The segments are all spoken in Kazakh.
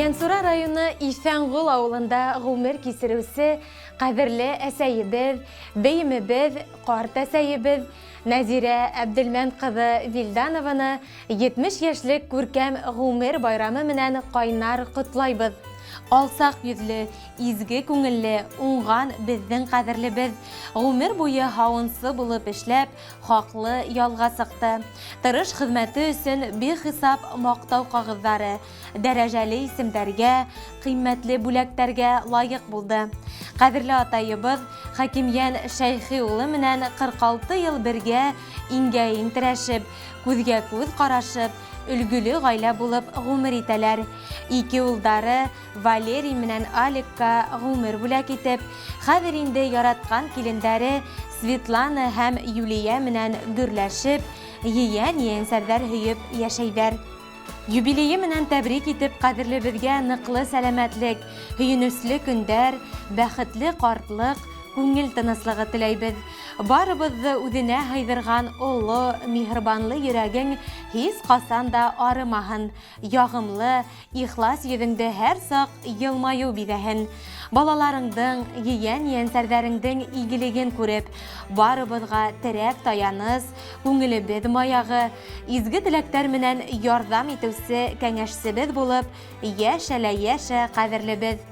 Янсура районы Ифәңгөл ауылында ғумыр кесірусі қадірлі әсәйібіз, бейімібіз, қарт әсәйібіз Нәзирә Әбділмән қызы Вилданованы 70 яшьлек күркәм ғумыр байрамы менән қайнар құтлайбыз. Алсақ yüzлі, изге күңелле, уңған біздің қадірлі ғумыр бойы хауынсы болып эшләп, хақлы ялға сықты. Тырыш хезмәте өсөн бехисап мақтау қағыздары, дәрәҗәле исемдәргә, кыйммәтле бүләктәргә лайык булды. Қадірлі атайыбыз Хакимиян Шәйхи улы менән 46 ел бергә иңгәйин терәшеп, күзгә күз карашып, үлгілі ғайла болып ғумыр итәләр. Ике улдары Валерий менән Алекка ғумыр бүләк итеп, хәзер инде яраткан килендәре Светлана һәм Юлия менән гөрләшеп, ейән-ейәнсәрҙәр һөйөп яшәйҙәр. Юбилейы менән тәбрик итеп, кадерле безгә ныҡлы сәләмәтлек, һөйөнөсле көндәр, бәхетле ҡартлык, күңел тыныслығы теләйбеҙ. Барыбыҙҙы үҙенә һыйҙырған оло, миһырбанлы йөрәгең һис ҡасан да арымаһын. Яғымлы, ихлас йөҙөңдө һәр саҡ йылмайыу биҙәһен. Балаларыңдың, ейән-ейәнсәрҙәреңдең игелеген күреп, барыбыҙға терәк таяныс, күңелебеҙ маяғы, изге теләктәр менән ярҙам итеүсе кәңәшсебеҙ булып, йәшә ҡәҙерлебеҙ.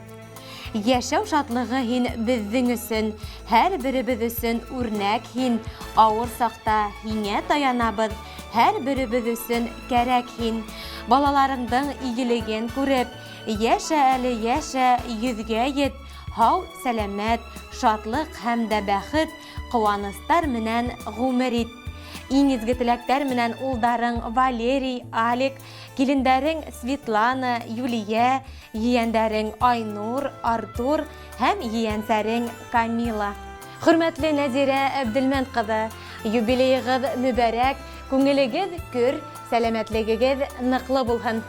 Йәшәү шатлығы һин беҙҙең өсөн, һәр беребеҙ өсөн үрнәк һин, ауыр саҡта һиңә таянабыҙ, һәр беребеҙ өсөн кәрәк һин. Балаларыңдың игелеген күреп, йәшә әле йәшә, йөҙгә ет, һау, сәләмәт, шатлык һәм дә бәхет, ҡыуаныстар менән ғүмер ит. Иң изге теләктәр менән улдарың Валерий, Алик, килендәрең Светлана, Юлия, ейәндәрең Айнур, Артур һәм ейәнсәрең Камила. Хөрмәтле Нәзирә Әбділмән ҡыҙы, юбилейығыҙ мүбәрәк, күңелегеҙ көр, сәләмәтлегегеҙ ныҡлы булһын.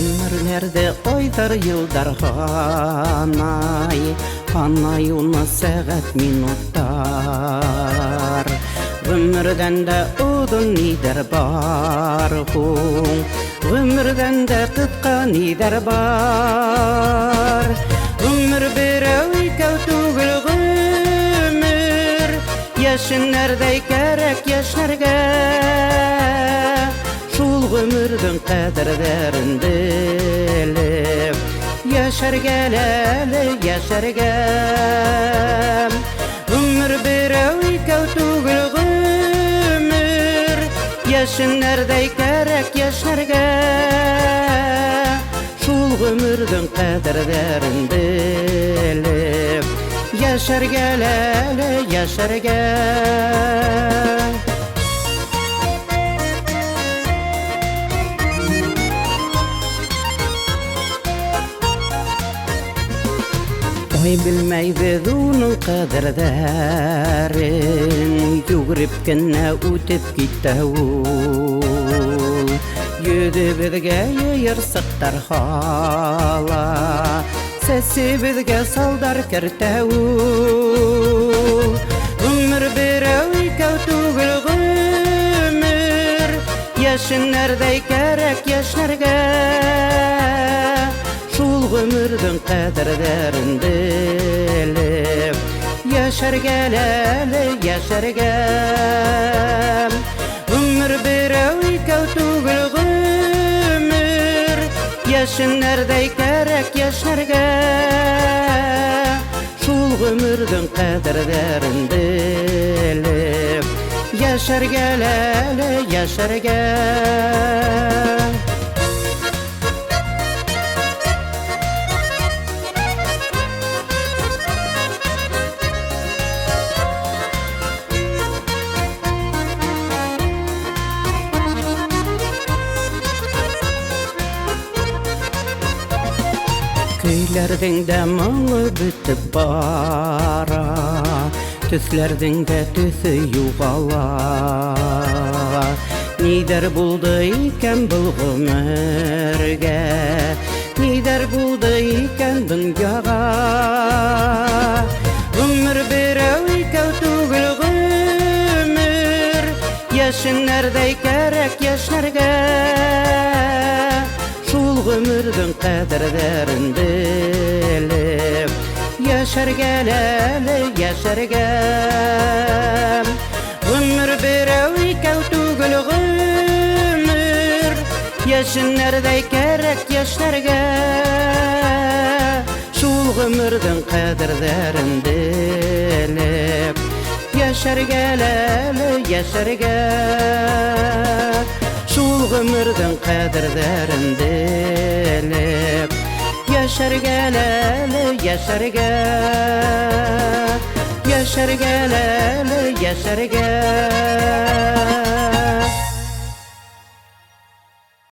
Ömürlerde oytar yıllar Hanay onu sağat minutlar Ömürden de odun nider bar Ömürden de kıtka nider bar Ömür bir öykü tugul ömür Yaşın nerede gerek yaşlarga Şul ömürdün qadirlərin bilib Yaşar gələli, yaşar gəl Ömür bir öykü tugul ömür Yaşın nərdəy kərək yaşlarga Şul ömürdün qadirlərin bilib Yaşar gələli, yaşar gəl Oy bilmeybiz onun kaderlerin Yugurip kenne utip gitti ul Yüdü bizge yayırsıqtar hala Sesi bizge saldar kirte ul Ömür bir öykü tugul ömür Yaşın nerdey kerek yaşlarga Şul ömürdün qadirlərin bilib Yaşar gələli, yaşar gəl Ömür bir öykü tugul ömür Yaşın nərdəy kərək yaşlarga Şul ömürdün qadirlərin bilib Yaşar gələli, yaşar gəl Köylerdin de malı bitip bara Tüslerden de tüsü yuvala Nider buldu iken bu ömürge, nider buldu iken dünyaga. Ömür birev ikev tugul ömür, yaşın nerede gerek yaşlarga. Şul ömürdün kaderlerin bilip, yaşar geleli yaşar gel. Ömür birev ikev tugul ömür, yaşın nerede gerek yaşlarga. Şul ömürdün kaderlerin bilip, yaşar geleli yaşar gel. Şul ömürdün kaderlerin bilip, yaşar geleli yaşar gel. Yaşar geleli yaşar gel.